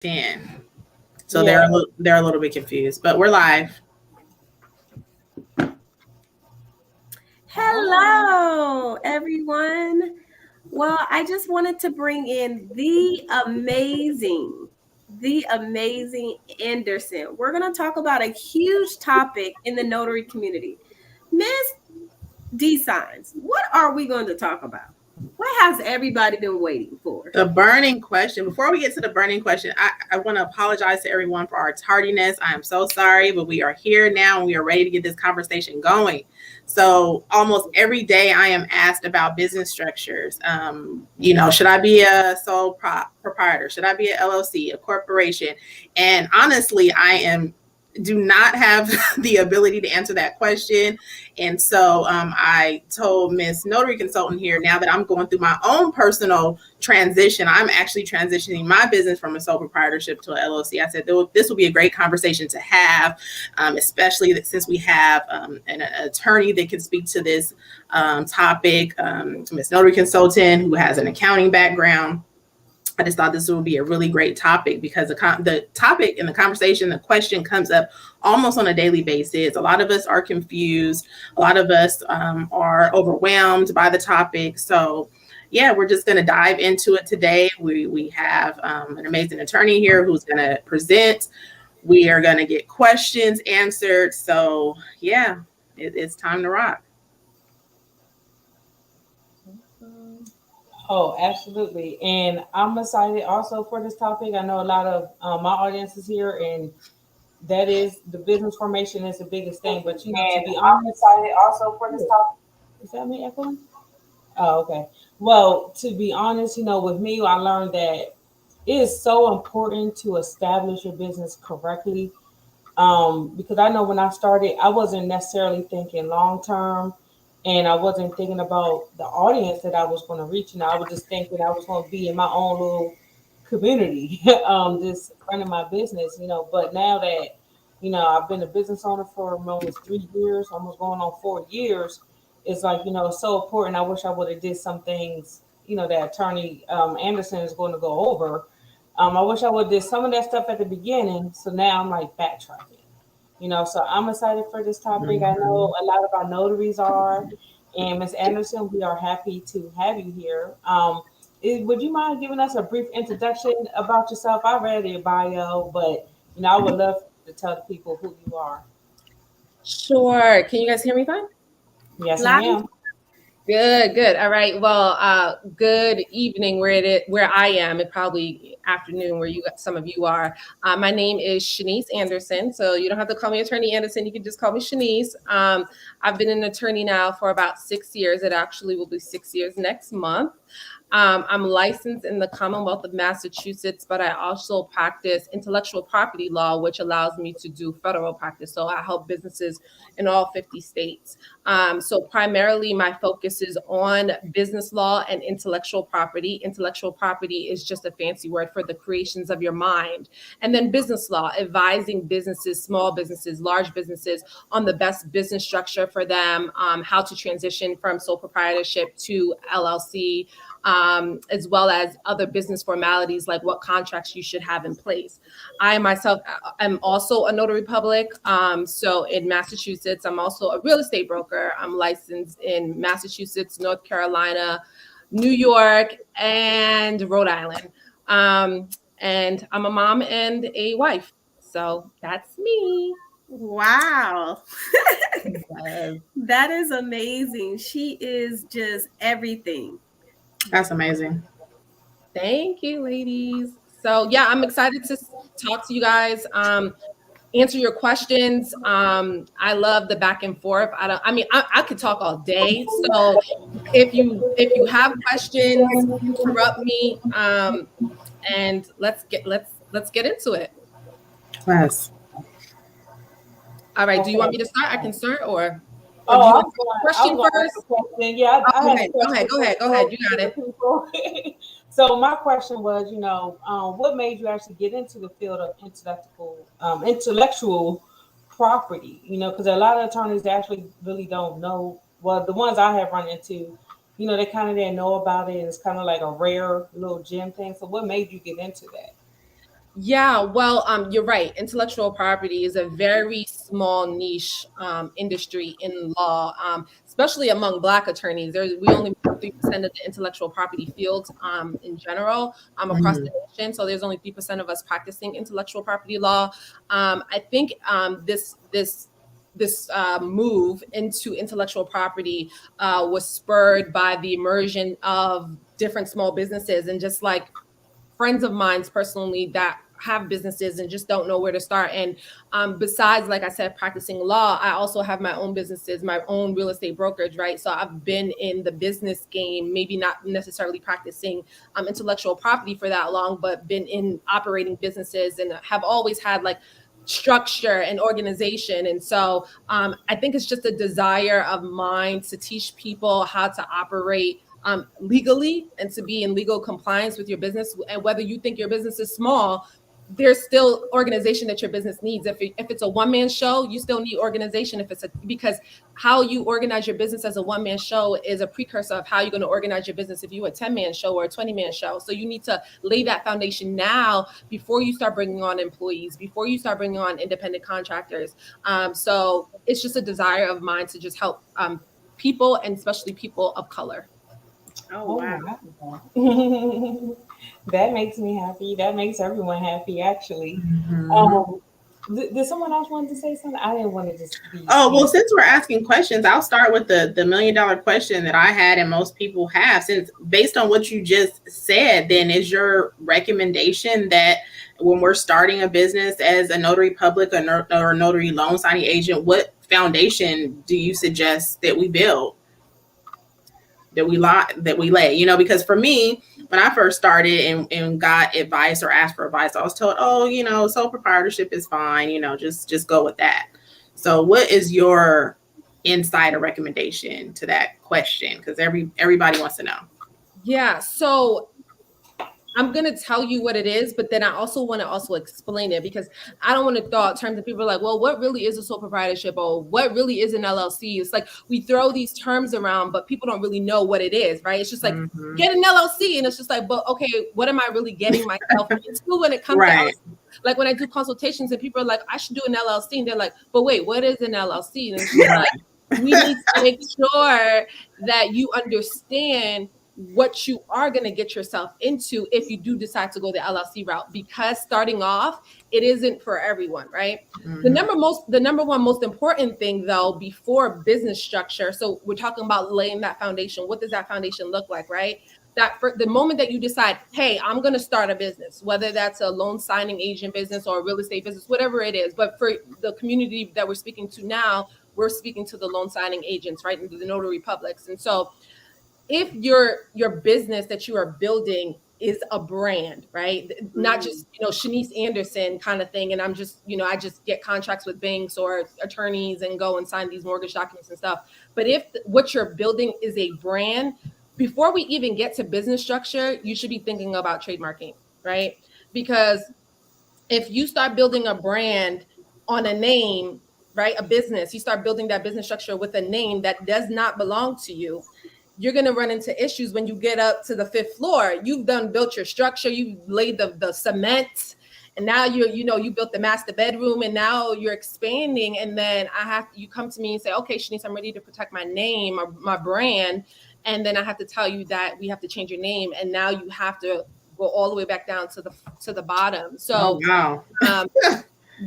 10. So they're a little bit confused, but we're live. Hello, everyone. Well, I just wanted to bring in the amazing Anderson. We're going to talk about a huge topic in the notary community. Miss D Signs, what are we going to talk about? What has everybody been waiting for? The burning question. Before we get to the burning question, I want to apologize to everyone for our tardiness. I am so sorry, but we are here now and we are ready to get this conversation going. So almost every day I am asked about business structures. Should I be a sole proprietor? Should I be an LLC, a corporation? And honestly, do not have the ability to answer that question. And so I told Miss Notary Consultant here, now that I'm going through my own personal transition, I'm actually transitioning my business from a sole proprietorship to an LLC. I said, this will be a great conversation to have, especially since we have an attorney that can speak to this topic, Miss Notary Consultant, who has an accounting background. I just thought this would be a really great topic because the topic and the conversation, the question comes up almost on a daily basis. A lot of us are confused. A lot of us are overwhelmed by the topic. So yeah, we're just going to dive into it today. We have an amazing attorney here who's going to present. We are going to get questions answered. So yeah, it's time to rock. Oh, absolutely. And I'm excited also for this topic. I know a lot of my audience is here, and that is the business formation is the biggest thing. But to be honest, I'm excited also for this topic. Is that me echoing? Oh, okay. Well, to be honest, with me, I learned that it is so important to establish your business correctly. Because I know when I started, I wasn't necessarily thinking long term. And I wasn't thinking about the audience that I was going to reach. I was just thinking I was going to be in my own little community, just running my business, But now that, I've been a business owner for almost 3 years, almost going on 4 years, it's like, it's so important. I wish I would have did some things, that Attorney Anderson is going to go over. I wish I would have did some of that stuff at the beginning. So now I'm like backtracking. So I'm excited for this topic. I know a lot of our notaries are. And Ms. Anderson, we are happy to have you here. Would you mind giving us a brief introduction about yourself? I read your bio, but I would love to tell the people who you are. Sure. Can you guys hear me fine? Yes, ma'am. Good. All right. Well, good evening where I am. It's probably afternoon where some of you are. My name is Shanice Anderson. So you don't have to call me Attorney Anderson. You can just call me Shanice. I've been an attorney now for about 6 years. It actually will be 6 years next month. I'm licensed in the Commonwealth of Massachusetts, but I also practice intellectual property law, which allows me to do federal practice. So I help businesses in all 50 states. So primarily my focus is on business law and intellectual property. Intellectual property is just a fancy word for the creations of your mind. And then business law, advising businesses, small businesses, large businesses on the best business structure for them, how to transition from sole proprietorship to LLC, as well as other business formalities like what contracts you should have in place. I myself am also a notary public. So in Massachusetts, I'm also a real estate broker. I'm licensed in Massachusetts, North Carolina, New York, and Rhode Island. And I'm a mom and a wife. So that's me. Wow. That is amazing. She is just everything. That's amazing. Thank you, ladies. So yeah, I'm excited to talk to you guys, answer your questions. I love the back and forth. I could talk all day. So if you have questions, interrupt me, and let's get into it. Yes. All right. Do you want me to start? I can start, or do you want a question first? Yeah, go ahead. You got it. So my question was, what made you actually get into the field of intellectual property? Because a lot of attorneys actually really don't know. Well, the ones I have run into, they kind of didn't know about it. It's kind of like a rare little gem thing. So what made you get into that? Yeah, well, you're right. Intellectual property is a very small niche industry in law, especially among Black attorneys. We only make up 3% of the intellectual property field in general across the nation. So there's only 3% of us practicing intellectual property law. I think this move into intellectual property was spurred by the immersion of different small businesses and just like friends of mine's personally that have businesses and just don't know where to start. And besides, like I said, practicing law, I also have my own businesses, my own real estate brokerage, right? So I've been in the business game, maybe not necessarily practicing intellectual property for that long, but been in operating businesses and have always had like structure and organization. And so I think it's just a desire of mine to teach people how to operate legally and to be in legal compliance with your business. And whether you think your business is small, there's still organization that your business needs. If it's a one-man show, you still need organization. Because how you organize your business as a one-man show is a precursor of how you're going to organize your business if you're a 10-man show or a 20-man show. So you need to lay that foundation now before you start bringing on employees, before you start bringing on independent contractors. So it's just a desire of mine to just help people, and especially people of color. Oh, wow. Wow. That makes me happy. That makes everyone happy, actually. Did someone else want to say something? I didn't want to just be. Oh, well, since we're asking questions, I'll start with the $1 million question that I had and most people have. Since based on what you just said, then is your recommendation that when we're starting a business as a notary public or notary loan signing agent, what foundation do you suggest that we build? That we lay, because for me, when I first started and got advice or asked for advice, I was told, oh, sole proprietorship is fine, just go with that. So what is your insight or recommendation to that question? Because everybody wants to know. Yeah, so I'm going to tell you what it is, but then I also want to explain it, because I don't want to throw out terms and people are like, well, what really is a sole proprietorship, or what really is an LLC? It's like we throw these terms around, but people don't really know what it is, right? It's just like, get an LLC. And it's just like, but okay, what am I really getting myself into when it comes to LLC? Like when I do consultations and people are like, I should do an LLC. And they're like, but wait, what is an LLC? And it's just like, we need to make sure that you understand what you are going to get yourself into if you do decide to go the LLC route, because starting off, it isn't for everyone, right? The number one most important thing though, before business structure. So we're talking about laying that foundation. What does that foundation look like, right? That for the moment that you decide, hey, I'm going to start a business, whether that's a loan signing agent business or a real estate business, whatever it is. But for the community that we're speaking to now, we're speaking to the loan signing agents, right? And the notary publics. And so if your business that you are building is a brand, right? Not just, Shanice Anderson kind of thing. And I'm just, I just get contracts with banks or attorneys and go and sign these mortgage documents and stuff. But if what you're building is a brand, before we even get to business structure, you should be thinking about trademarking, right? Because if you start building a brand on a name, right? A business, you start building that business structure with a name that does not belong to you, you're going to run into issues when you get up to the 5th floor. You've built your structure. You've laid the cement, and now you built the master bedroom, and now you're expanding. And then you come to me and say, okay, Shanice, I'm ready to protect my name, my brand. And then I have to tell you that we have to change your name. And now you have to go all the way back down to the bottom. So,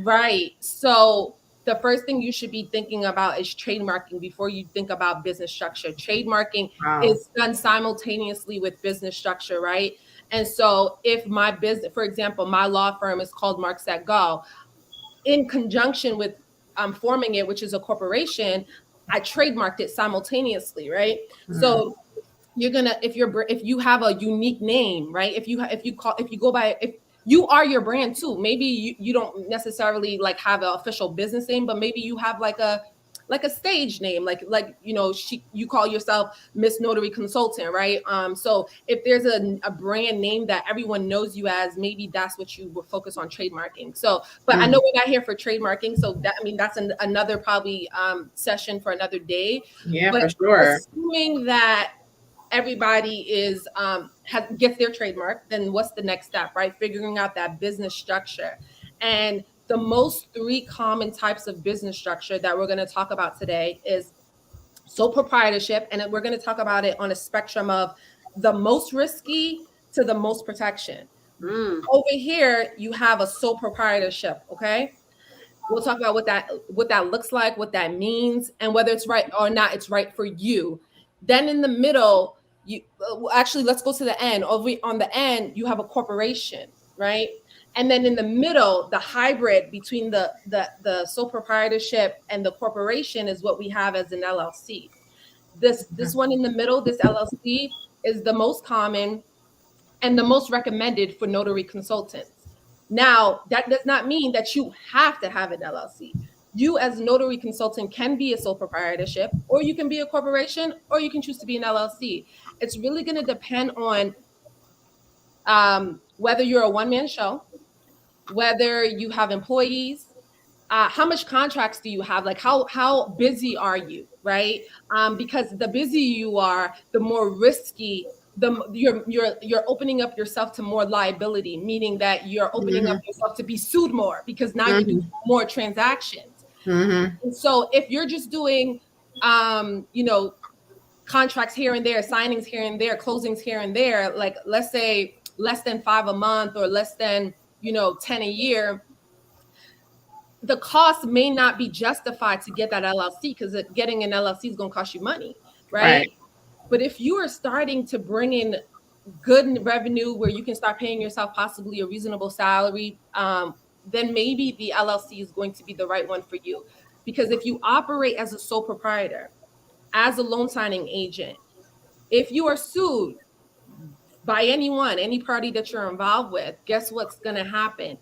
right. So the first thing you should be thinking about is trademarking before you think about business structure. Trademarking is done simultaneously with business structure, right? And so if my business, for example, my law firm is called Marks That Go, in conjunction with forming it, which is a corporation, I trademarked it simultaneously, right? So you're gonna, if you have a unique name, right? If you are your brand too. Maybe you don't necessarily like have an official business name, but maybe you have like a stage name, you call yourself Miss Notary Consultant, right? So if there's a brand name that everyone knows you as, maybe that's what you will focus on trademarking. So, but I know we're not here for trademarking, so that's another probably session for another day. Yeah, but for sure. Assuming that everybody is gets their trademark, then what's the next step, right? Figuring out that business structure. And the most three common types of business structure that we're going to talk about today is sole proprietorship, and we're going to talk about it on a spectrum of the most risky to the most protection. Over here, you have a sole proprietorship, okay? We'll talk about what that looks like, what that means, and whether it's right or not, it's right for you. Then in the middle, actually, let's go to the end. Over on the end, you have a corporation, right? And then in the middle, the hybrid between the sole proprietorship and the corporation is what we have as an LLC. This one in the middle, this LLC, is the most common and the most recommended for notary consultants. Now, that does not mean that you have to have an LLC. You as a notary consultant can be a sole proprietorship, or you can be a corporation, or you can choose to be an LLC. It's really going to depend on whether you're a one-man show, whether you have employees, how much contracts do you have? Like how busy are you, right? Because the busier you are, the more risky. You're opening up yourself to more liability, meaning that you're opening up yourself to be sued more because now you do more transactions. And so if you're just doing, contracts here and there, signings here and there, closings here and there, like let's say less than 5 a month or less than 10 a year, the cost may not be justified to get that LLC because getting an LLC is going to cost you money, right? But if you are starting to bring in good revenue where you can start paying yourself possibly a reasonable salary, then maybe the LLC is going to be the right one for you. Because if you operate as a sole proprietor, as a loan signing agent, if you are sued by anyone, any party that you're involved with, guess what's going to happen?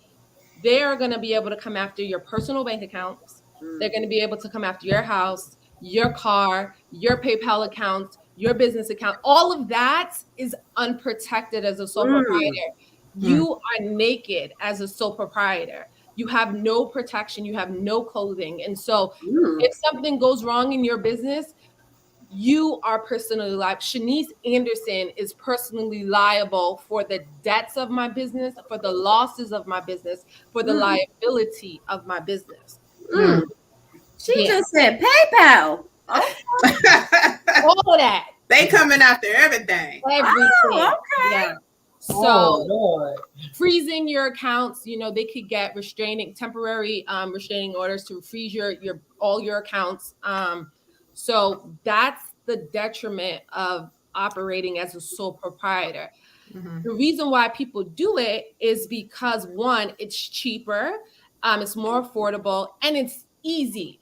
They're going to be able to come after your personal bank accounts. They're going to be able to come after your house, your car, your PayPal accounts, your business account. All of that is unprotected as a sole proprietor. You are naked as a sole proprietor. You have no protection. You have no clothing. And so if something goes wrong in your business, you are personally liable. Shanice Anderson is personally liable for the debts of my business, for the losses of my business, for the liability of my business. She just said PayPal. Oh. All of that. They coming after everything. Everything. Oh, okay. Yeah. So freezing your accounts, they could get temporary restraining orders to freeze all your accounts. So that's the detriment of operating as a sole proprietor. The reason why people do it is because, one, it's cheaper, it's more affordable, and it's easy.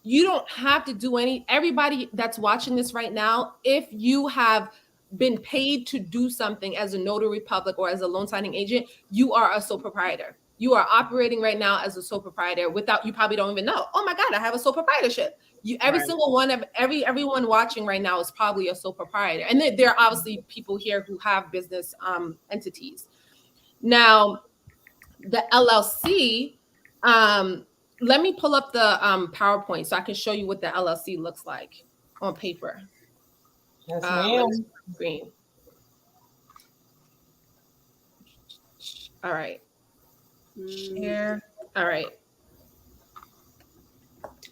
You don't have to do everybody that's watching this right now, if you have been paid to do something as a notary public or as a loan signing agent, you are a sole proprietor. You are operating right now as a sole proprietor without, you probably don't even know, oh my God, I have a sole proprietorship. Single one of everyone watching right now is probably a sole proprietor. And there are obviously people here who have business entities. Now, the LLC, let me pull up the PowerPoint so I can show you what the LLC looks like on paper. Yes, ma'am. Screen. All right. Share. All right.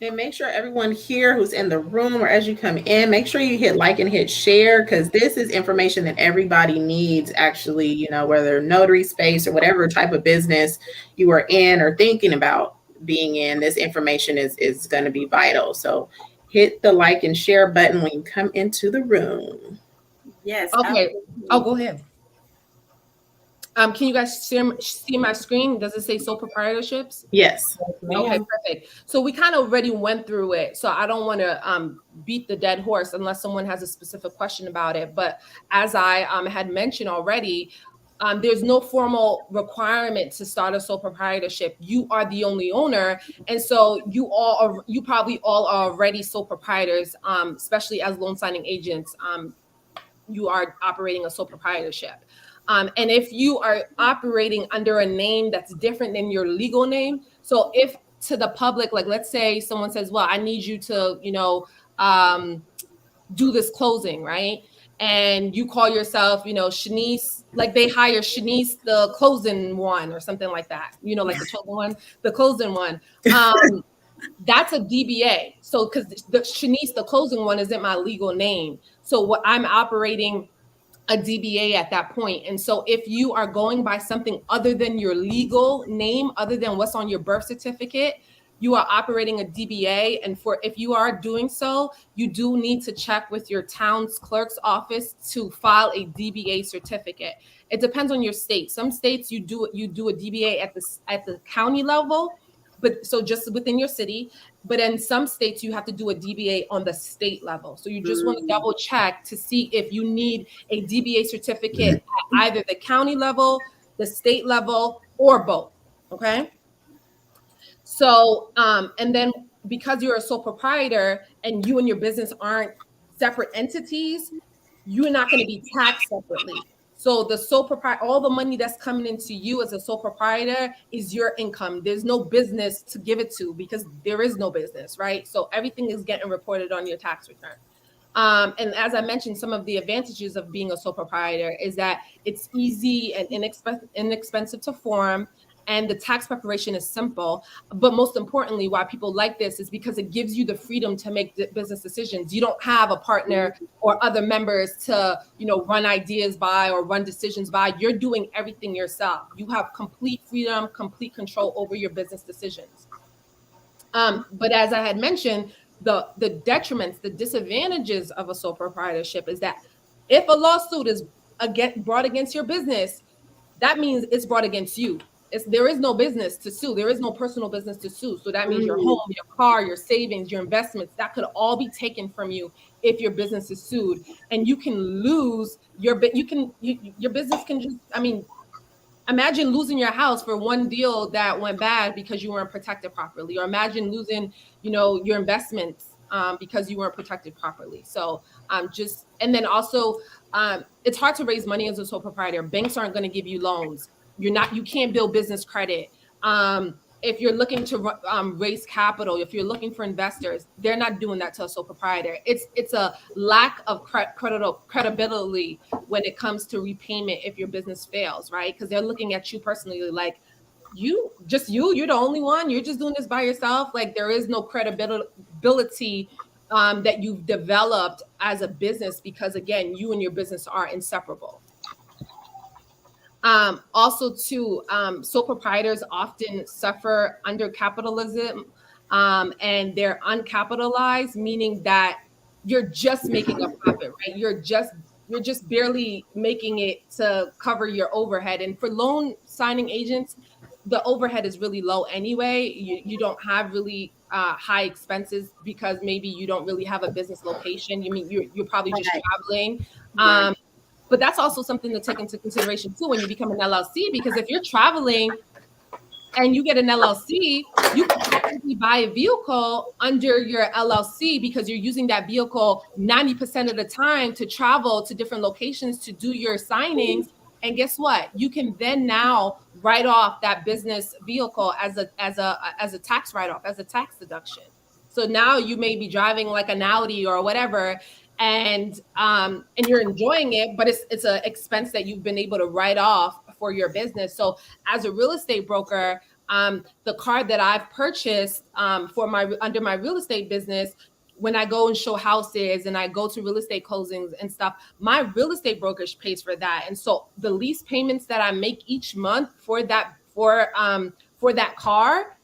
And make sure everyone here who's in the room or as you come in, make sure you hit like and hit share, because this is information that everybody needs, actually, whether notary space or whatever type of business you are in or thinking about being in, this information is going to be vital. So hit the like and share button when you come into the room. Yes. Okay. Go ahead. Can you guys see my screen? Does it say sole proprietorships? Yes. Okay, perfect. So we kind of already went through it. So I don't want to beat the dead horse unless someone has a specific question about it. But as I had mentioned already, there's no formal requirement to start a sole proprietorship. You are the only owner. And so you probably all are already sole proprietors, especially as loan signing agents. You are operating a sole proprietorship. And if you are operating under a name that's different than your legal name, so if to the public, like let's say someone says, well, I need you to, do this closing, right? and you call yourself, Shanice, like they hire Shanice, the closing one or something like that, like the chosen one, the closing one. That's a DBA. So, because the Shanice, the closing one, isn't my legal name. So what I'm operating a DBA at that point. And so if you are going by something other than your legal name, other than what's on your birth certificate, you are operating a DBA. And if you are doing so, you do need to check with your town's clerk's office to file a DBA certificate. It depends on your state. Some states you do a DBA at the county level, but so just within your city. But in some states, you have to do a DBA on the state level. So you just want to double check to see if you need a DBA certificate at either the county level, the state level, or both. Okay. So, and then because you're a sole proprietor and you and your business aren't separate entities, you're not going to be taxed separately. So the sole proprietor, all the money that's coming into you as a sole proprietor is your income. There's no business to give it to because there is no business, right? So everything is getting reported on your tax return. And as I mentioned, some of the advantages of being a sole proprietor is that it's easy and inexpensive to form. And the tax preparation is simple. But most importantly, why people like this is because it gives you the freedom to make business decisions. You don't have a partner or other members to, run ideas by or run decisions by. You're doing everything yourself. You have complete freedom, complete control over your business decisions. But as I had mentioned, the detriments, the disadvantages of a sole proprietorship is that if a lawsuit is brought against your business, that means it's brought against you. There is no business to sue. There is no personal business to sue. So that means your home, your car, your savings, your investments, that could all be taken from you if your business is sued. And you can lose your business can just, imagine losing your house for one deal that went bad because you weren't protected properly, or imagine losing, your investments because you weren't protected properly. So and then also it's hard to raise money as a sole proprietor. Banks aren't going to give you loans. You can't build business credit. If you're looking to raise capital, if you're looking for investors, they're not doing that to a sole proprietor. It's a lack of credibility when it comes to repayment if your business fails, right? Because they're looking at you personally like, you're the only one. You're just doing this by yourself. Like there is no credibility that you've developed as a business because, again, you and your business are inseparable. Also, too, sole proprietors often suffer under capitalism, and they're uncapitalized, meaning that you're just making a profit, right? You're just barely making it to cover your overhead. And for loan signing agents, the overhead is really low anyway. You don't have really high expenses because maybe you don't really have a business location. You're probably just traveling. Right. But that's also something to take into consideration too when you become an LLC, because if you're traveling and you get an LLC, you can actually buy a vehicle under your LLC because you're using that vehicle 90% of the time to travel to different locations to do your signings. And guess what? You can then now write off that business vehicle as a tax write-off, as a tax deduction. So now you may be driving like an Audi or whatever, and you're enjoying it, but it's an expense that you've been able to write off for your business. So as a real estate broker, the car that I've purchased under my real estate business, when I go and show houses and I go to real estate closings and stuff, my real estate brokerage pays for that. And so the lease payments that I make each month for that car,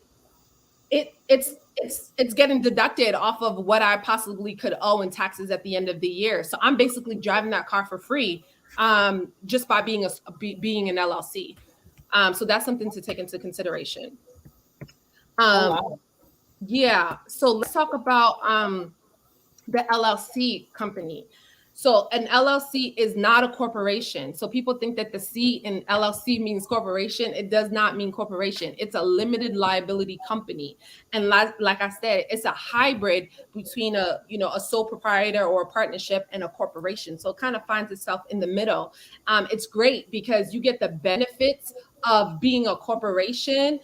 it's getting deducted off of what I possibly could owe in taxes at the end of the year. So I'm basically driving that car for free, just by being an LLC. So that's something to take into consideration. Yeah. So let's talk about the LLC company. So an LLC is not a corporation. So people think that the C in LLC means corporation. It does not mean corporation. It's a limited liability company. And like I said, it's a hybrid between a sole proprietor or a partnership and a corporation. So it kind of finds itself in the middle. It's great because you get the benefits of being a corporation,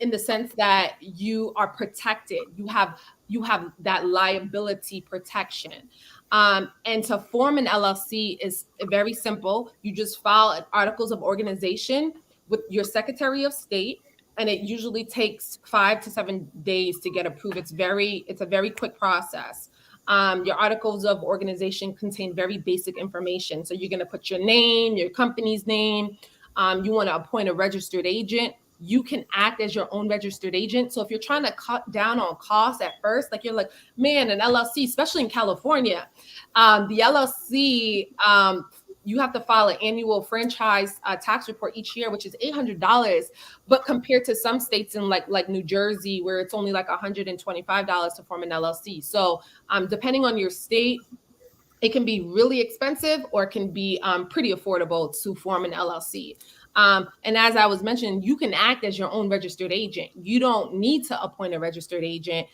in the sense that you are protected. You have that liability protection. And to form an LLC is very simple. You just file articles of organization with your Secretary of State, and it usually takes 5 to 7 days to get approved. It's a very quick process. Your articles of organization contain very basic information. So you're going to put your name, your company's name. You want to appoint a registered agent. You can act as your own registered agent. So if you're trying to cut down on costs at first, like you're like, man, an LLC, especially in California, the LLC, you have to file an annual franchise tax report each year, which is $800. But compared to some states in like New Jersey, where it's only like $125 to form an LLC. So depending on your state, it can be really expensive or it can be pretty affordable to form an LLC. And as I was mentioning, you can act as your own registered agent. You don't need to appoint a registered agent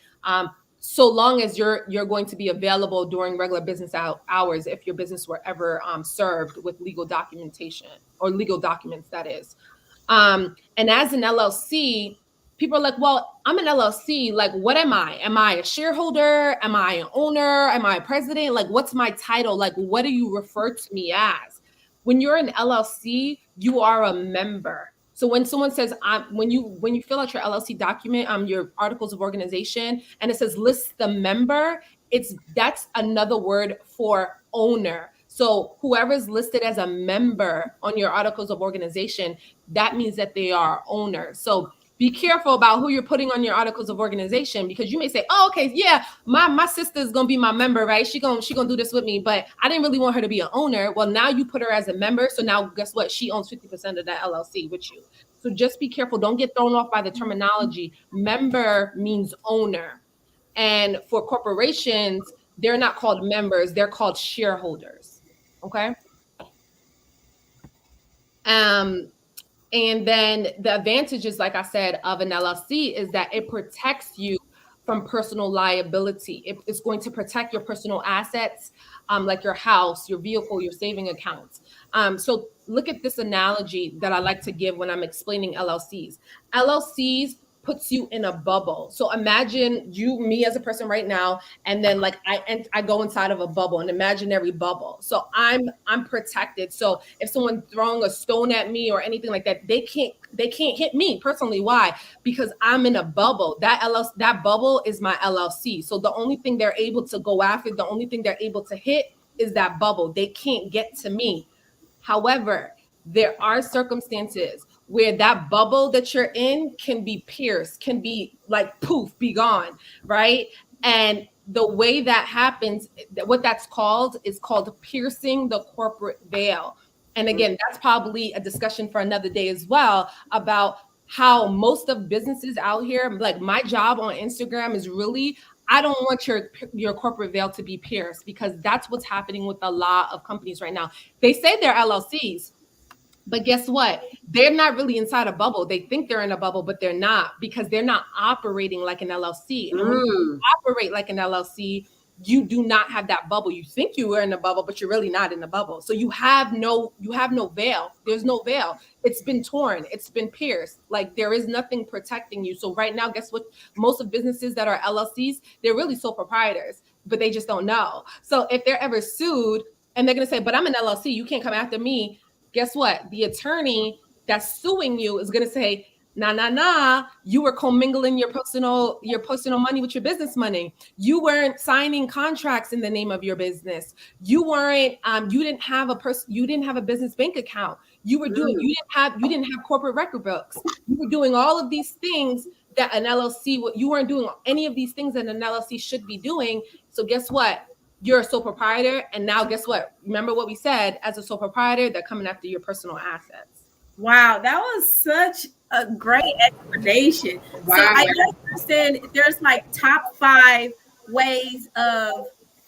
so long as you're going to be available during regular business hours if your business were ever served with legal documentation or legal documents, that is. And as an LLC, people are like, well, I'm an LLC. Like, what am I? Am I a shareholder? Am I an owner? Am I a president? Like, what's my title? Like, what do you refer to me as? When you're an LLC, you are a member. So when someone says, when you fill out your LLC document, your articles of organization, and it says list the member, that's another word for owner. So whoever's listed as a member on your articles of organization, that means that they are owners. So be careful about who you're putting on your articles of organization, because you may say, oh, okay, yeah, my sister is going to be my member, right? She gonna do this with me, but I didn't really want her to be an owner. Well, now you put her as a member. So now guess what? She owns 50% of that LLC with you. So just be careful. Don't get thrown off by the terminology. Member means owner. And for corporations, they're not called members. They're called shareholders. Okay. And then the advantages, like I said, of an LLC is that it protects you from personal liability. It's going to protect your personal assets, like your house, your vehicle, your saving accounts. So look at this analogy that I like to give when I'm explaining LLCs. LLCs puts you in a bubble. So imagine me as a person right now, and then like I go inside of a bubble, an imaginary bubble. So I'm protected. So if someone throwing a stone at me or anything like that, they can't hit me personally. Why? Because I'm in a bubble. That bubble is my LLC. So the only thing they're able to go after, the only thing they're able to hit is that bubble. They can't get to me. However, there are circumstances where that bubble that you're in can be pierced, can be like poof, be gone, right? And the way that happens, what that's called is called piercing the corporate veil. And again, that's probably a discussion for another day as well, about how most of businesses out here, like my job on Instagram is really, I don't want your corporate veil to be pierced, because that's what's happening with a lot of companies right now. They say they're LLCs, but guess what? They're not really inside a bubble. They think they're in a bubble, but they're not, because they're not operating like an LLC. And when you operate like an LLC, you do not have that bubble. You think you were in a bubble, but you're really not in a bubble. So you have no veil. There's no veil. It's been torn. It's been pierced. Like there is nothing protecting you. So right now, guess what? Most of businesses that are LLCs, they're really sole proprietors, but they just don't know. So if they're ever sued and they're going to say, but I'm an LLC, you can't come after me. Guess what? The attorney that's suing you is going to say, nah, you were commingling your personal money with your business money. You weren't signing contracts in the name of your business. You weren't, you didn't have a business bank account. You were doing, you didn't have corporate record books. You were doing all of these things that an LLC, you weren't doing any of these things that an LLC should be doing. So guess what? You're a sole proprietor. And now guess what? Remember what we said, as a sole proprietor, they're coming after your personal assets. Wow, that was such a great explanation. Wow. So I understand there's like top 5 ways of,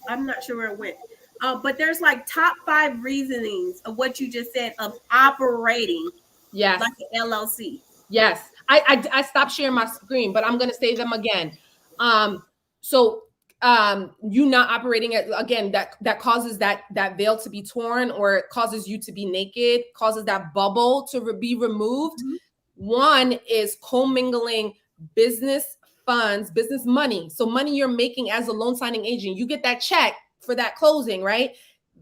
I'm not sure where it went, but there's like top 5 reasonings of what you just said of operating like an LLC. Yes, I stopped sharing my screen, but I'm going to say them again. You not operating it again, that causes that veil to be torn, or it causes you to be naked, causes that bubble to be removed. Mm-hmm. One is commingling business funds, business money. So money you're making as a loan signing agent, you get that check, for that closing, right?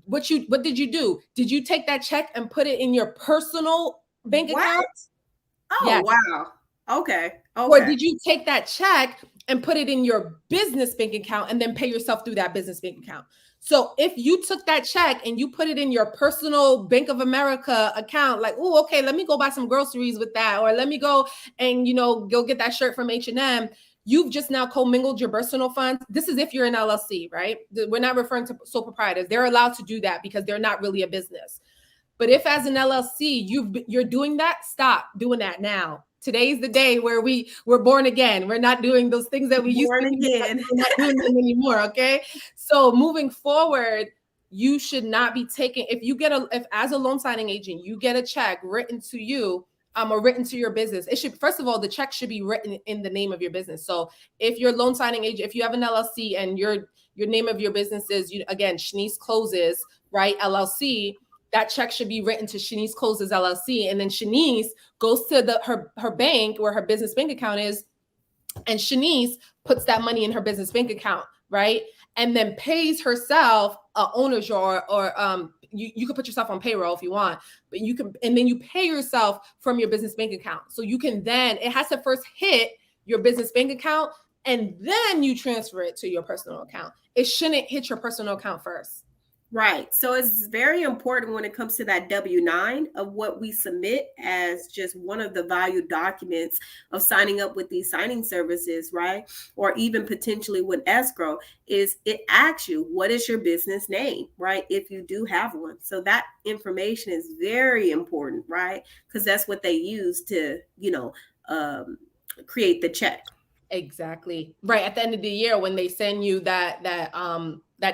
What did you do? Did you take that check and put it in your personal bank account? Oh, yes. Wow. Okay. Or did you take that check and put it in your business bank account and then pay yourself through that business bank account? So if you took that check and you put it in your personal Bank of America account, like, oh, okay, let me go buy some groceries with that, or let me go and, go get that shirt from H&M. You've just now commingled your personal funds. This is if you're an LLC, right? We're not referring to sole proprietors. They're allowed to do that because they're not really a business. But if as an LLC, you're doing that, stop doing that now. Today's the day where we're born again. We're not doing those things that we used to do. We're not doing them anymore, okay? So moving forward, you should not be taking, if as a loan signing agent, you get a check written to you, or written to your business, it should, first of all, the check should be written in the name of your business. So if you're loan signing agent, if you have an LLC and your name of your business is, again, Shanice Closes, right, LLC, that check should be written to Shanice Closes LLC. And then Shanice goes to her bank where her business bank account is, and Shanice puts that money in her business bank account, right? And then pays herself a owner's or you could put yourself on payroll if you want, but you can, and then you pay yourself from your business bank account. So you can then, it has to first hit your business bank account and then you transfer it to your personal account. It shouldn't hit your personal account first. Right. So it's very important when it comes to that W-9 of what we submit as just one of the valued documents of signing up with these signing services, right? Or even potentially with escrow, is it asks you, what is your business name, right? If you do have one. So that information is very important, right? Because that's what they use to, create the check. Exactly. Right. At the end of the year, when they send you that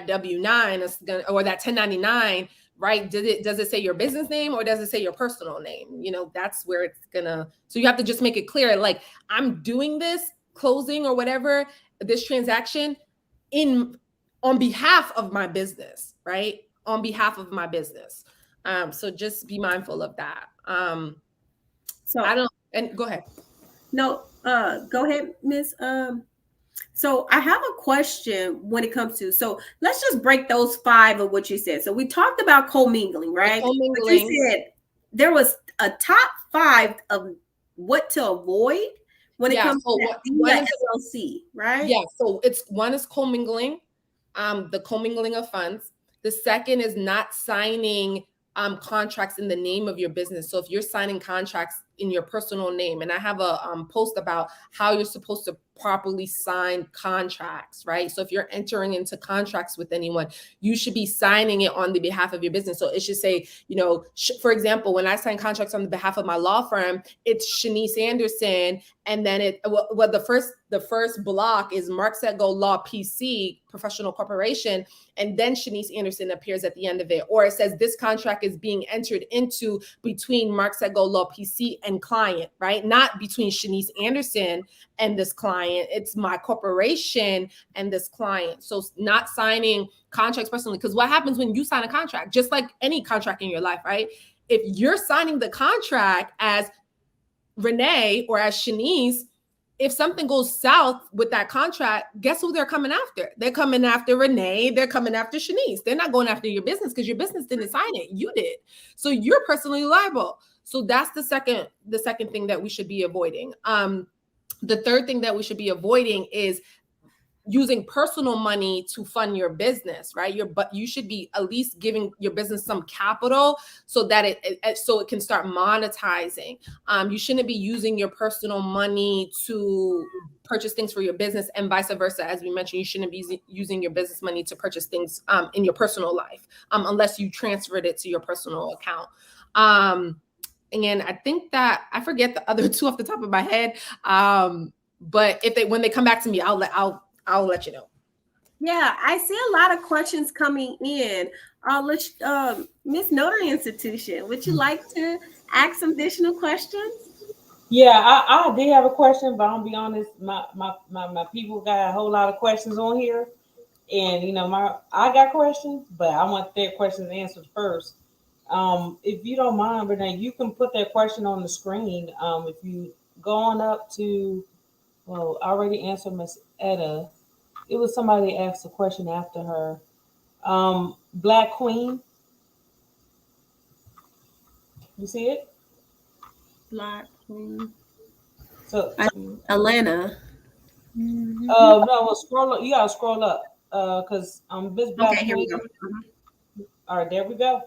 W-9 is gonna, or that 1099, right? Does it say your business name or does it say your personal name? That's where it's gonna, so you have to just make it clear, like, I'm doing this closing or whatever, this transaction on behalf of my business, right? On behalf of my business. So just be mindful of that. And go ahead. No, go ahead, Miss. So I have a question when it comes to, so let's just break those 5 of what you said. So we talked about commingling, right? But you said there was a top 5 of what to avoid when it comes to the LLC, right? Yeah. So one is commingling, the commingling of funds. The second is not signing contracts in the name of your business. So if you're signing contracts in your personal name, and I have a post about how you're supposed to properly sign contracts, right? So if you're entering into contracts with anyone, you should be signing it on the behalf of your business. So it should say, for example, when I sign contracts on the behalf of my law firm, it's Shanice Anderson, and then the first block is Marks at Go Law PC, Professional Corporation, and then Shanice Anderson appears at the end of it. Or it says this contract is being entered into between Marks at Go Law PC and client, right? Not between Shanice Anderson and this client. It's my corporation and this client. So not signing contracts personally, because what happens when you sign a contract, just like any contract in your life, right? If you're signing the contract as Renee or as Shanice, if something goes south with that contract, guess who they're coming after? They're coming after Renee. They're coming after Shanice. They're not going after your business because your business didn't sign it. You did. So you're personally liable. So that's the second thing that we should be avoiding. The third thing that we should be avoiding is using personal money to fund your business, right? But you should be at least giving your business some capital so that it can start monetizing. You shouldn't be using your personal money to purchase things for your business, and vice versa. As we mentioned, you shouldn't be using your business money to purchase things in your personal life, unless you transferred it to your personal account. And I think that I forget the other 2 off the top of my head. But when they come back to me, I'll let you know. Yeah, I see a lot of questions coming in. Miss Notary Institution, would you like to ask some additional questions? Yeah, I did have a question, but I'll be honest, my people got a whole lot of questions on here, and I got questions, but I want their questions answered first. If you don't mind, Renee, you can put that question on the screen. If you go on up to, I already answered Miss Etta. It was somebody asked a question after her. Black Queen. You see it? Black Queen. So Atlanta. no, well, scroll up. You gotta scroll up. Because this Black Okay, here we Queen. go. All right, there we go.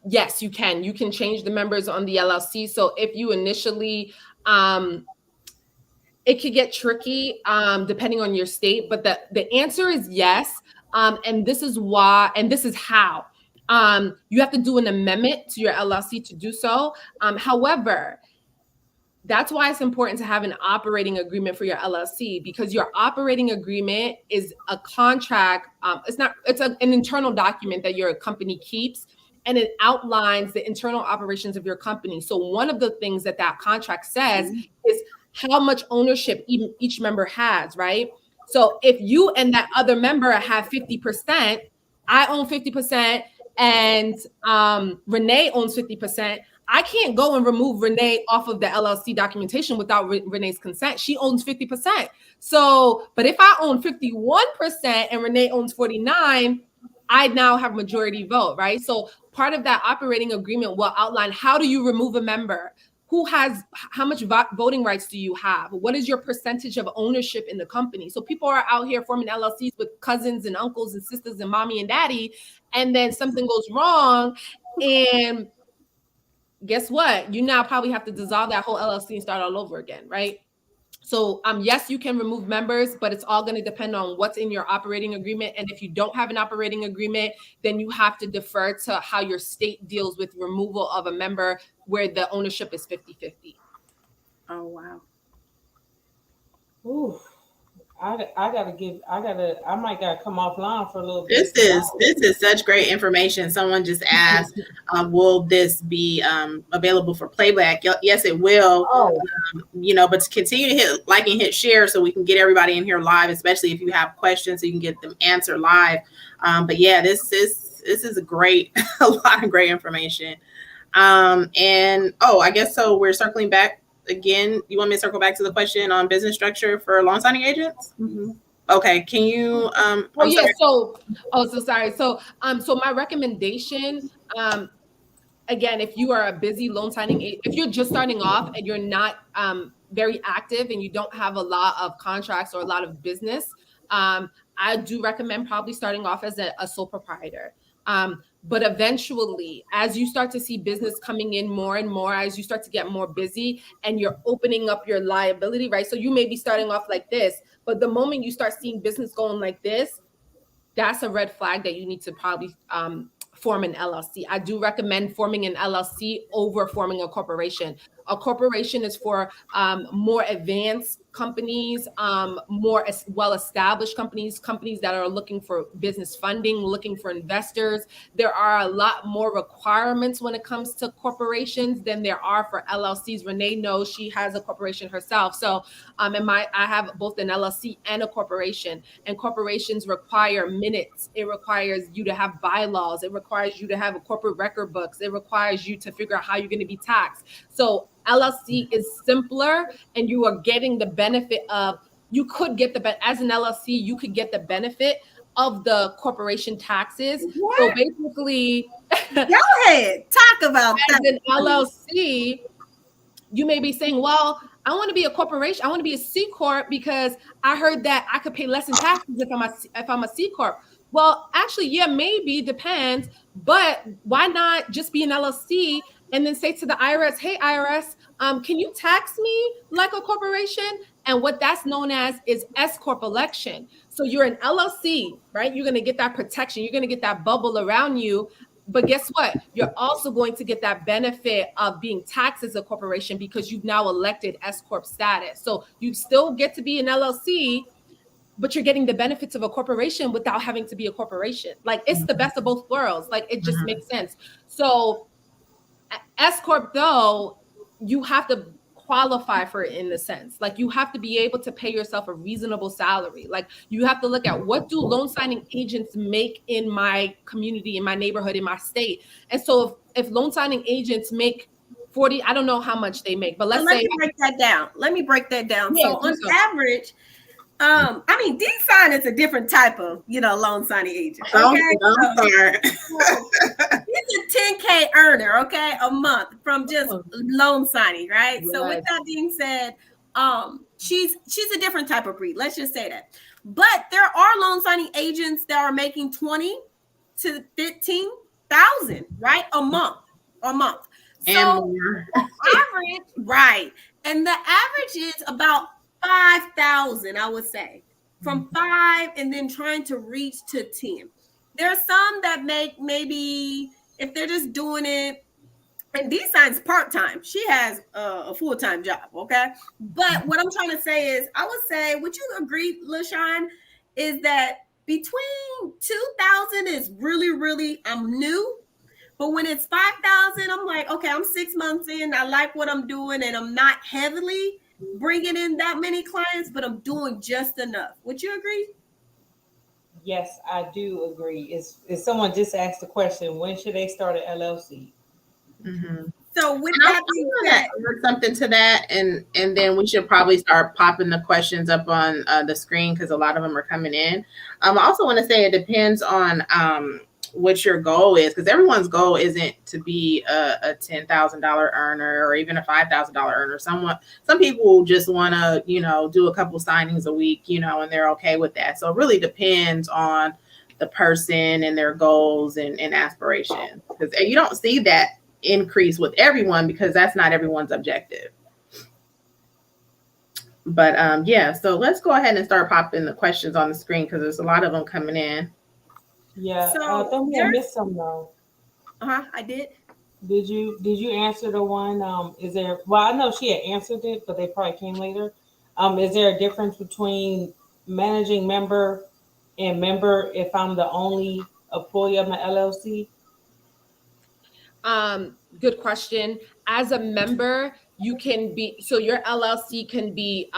Yes, you can. You can change the members on the LLC. So if you initially, it could get tricky depending on your state, but the answer is yes. And this is why, and this is how. You have to do an amendment to your LLC to do so. However, that's why it's important to have an operating agreement for your LLC, because your operating agreement is a contract. It's an internal document that your company keeps, and it outlines the internal operations of your company. So one of the things that contract says is how much ownership each member has, right? So if you and that other member have 50%, I own 50%, and Renee owns 50%, I can't go and remove Renee off of the LLC documentation without Renee's consent. She owns 50%. So, but if I own 51% and Renee owns 49%, I now have majority vote, right? So part of that operating agreement will outline how do you remove a member? How much voting rights do you have? What is your percentage of ownership in the company? So people are out here forming LLCs with cousins and uncles and sisters and mommy and daddy, and then something goes wrong, and guess what? You now probably have to dissolve that whole LLC and start all over again, right? So yes, you can remove members, but it's all going to depend on what's in your operating agreement. And if you don't have an operating agreement, then you have to defer to how your state deals with removal of a member where the ownership is 50-50. Oh, wow. Ooh. I might gotta come offline for a little bit. This is such great information. Someone just asked, will this be available for playback? Yes, it will. But to continue to hit like and hit share so we can get everybody in here live, especially if you have questions, so you can get them answered live. But yeah, this is a lot of great information. I guess so. We're circling back. Again, you want me to circle back to the question on business structure for loan signing agents? Mm-hmm. Okay, can you? Sorry. So my recommendation, again, if you are a busy loan signing agent, if you're just starting off and you're not very active and you don't have a lot of contracts or a lot of business, I do recommend probably starting off as a sole proprietor. But eventually, as you start to see business coming in more and more, as you start to get more busy and you're opening up your liability, right? So you may be starting off like this, but the moment you start seeing business going like this, that's a red flag that you need to probably form an LLC. I do recommend forming an LLC over forming a corporation. A corporation is for more advanced companies, more well-established companies that are looking for business funding, looking for investors. There are a lot more requirements when it comes to corporations than there are for LLCs. Renee knows she has a corporation herself. So I have both an LLC and a corporation, and corporations require minutes. It requires you to have bylaws. It requires you to have a corporate record books. It requires you to figure out how you're going to be taxed. So LLC is simpler, and you are getting the benefit of, as an LLC, you could get the benefit of the corporation taxes. What? So basically, go ahead, talk about as that. an LLC, you may be saying, well, I want to be a corporation. I want to be a C-corp because I heard that I could pay less in taxes if I'm a C-corp. Well, actually, yeah, maybe, depends. But why not just be an LLC and then say to the IRS, hey, IRS, can you tax me like a corporation? And what that's known as is S-corp election. So you're an LLC, right? You're going to get that protection. You're going to get that bubble around you. But guess what? You're also going to get that benefit of being taxed as a corporation because you've now elected S-corp status. So you still get to be an LLC, but you're getting the benefits of a corporation without having to be a corporation. Like, it's the best of both worlds. Like, it just makes sense. So S-corp, though, you have to qualify for it in a sense. Like, you have to be able to pay yourself a reasonable salary. Like, you have to look at, what do loan signing agents make in my community, in my neighborhood, in my state? And so if loan signing agents make 40, I don't know how much they make, but let me break that down. Yeah, so on average, I mean, D-sign is a different type of, loan signing agent. Don't Okay. start. He's a 10K earner, okay, a month from just loan signing, right? So with Yes. that being said, she's a different type of breed. Let's just say that. But there are loan signing agents that are making 20 to 15,000, right, a month. And So more. average, right? And the average is about 5,000, I would say, from 5 and then trying to reach to 10. There are some that make maybe if they're just doing it, and D-sign's part-time. She has a full-time job, okay? But what I'm trying to say is, I would say, would you agree, LaShawn, is that between 2,000 is really, I'm new. But when it's 5,000, I'm like, okay, I'm 6 months in. I like what I'm doing, and I'm not heavily bringing in that many clients, but I'm doing just enough. Would you agree? Yes, I do agree. Is someone just asked the question, when should they start an LLC? Mm-hmm. So with And that being said, something to that, and then we should probably start popping the questions up on the screen because a lot of them are coming in. I also want to say it depends on what your goal is, because everyone's goal isn't to be a $10,000 earner or even a $5,000 earner. Some people just want to, do a couple signings a week, and they're okay with that. So it really depends on the person and their goals and aspirations, because you don't see that increase with everyone because that's not everyone's objective. But yeah, so let's go ahead and start popping the questions on the screen because there's a lot of them coming in. Yeah, So I think I missed some though. I did. Did you answer the one? Is there? Well, I know she had answered it, but they probably came later. Is there a difference between managing member and member if I'm the only employee of my LLC? Good question. As a member, you can be, so your LLC can be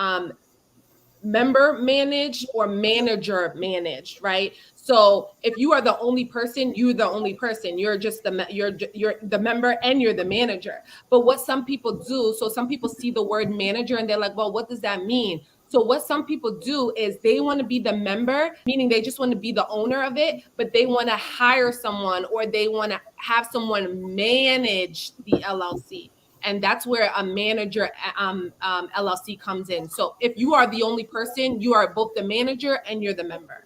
member managed or manager managed, right? So if you are the only person, you're the only person. You're just you're the member and you're the manager. But what some people do, so some people see the word manager and they're like, well, what does that mean? So what some people do is they want to be the member, meaning they just want to be the owner of it, but they want to hire someone or they want to have someone manage the LLC. And that's where a manager LLC comes in. So if you are the only person, you are both the manager and you're the member.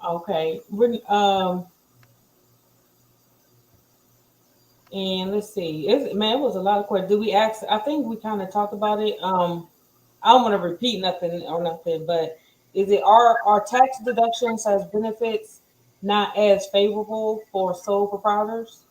Okay. And let's see. It was a lot of questions. Did we ask? I think we kind of talked about it. I don't want to repeat nothing, but is it our tax deductions as benefits not as favorable for sole proprietors?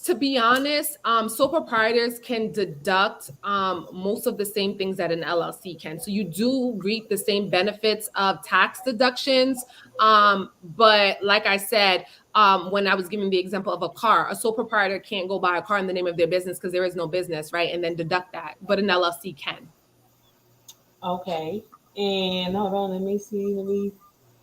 To be honest, sole proprietors can deduct most of the same things that an LLC can. So you do reap the same benefits of tax deductions. But like I said, when I was giving the example of a car, a sole proprietor can't go buy a car in the name of their business because there is no business, right? And then deduct that. But an LLC can. Okay. And hold on, let me see.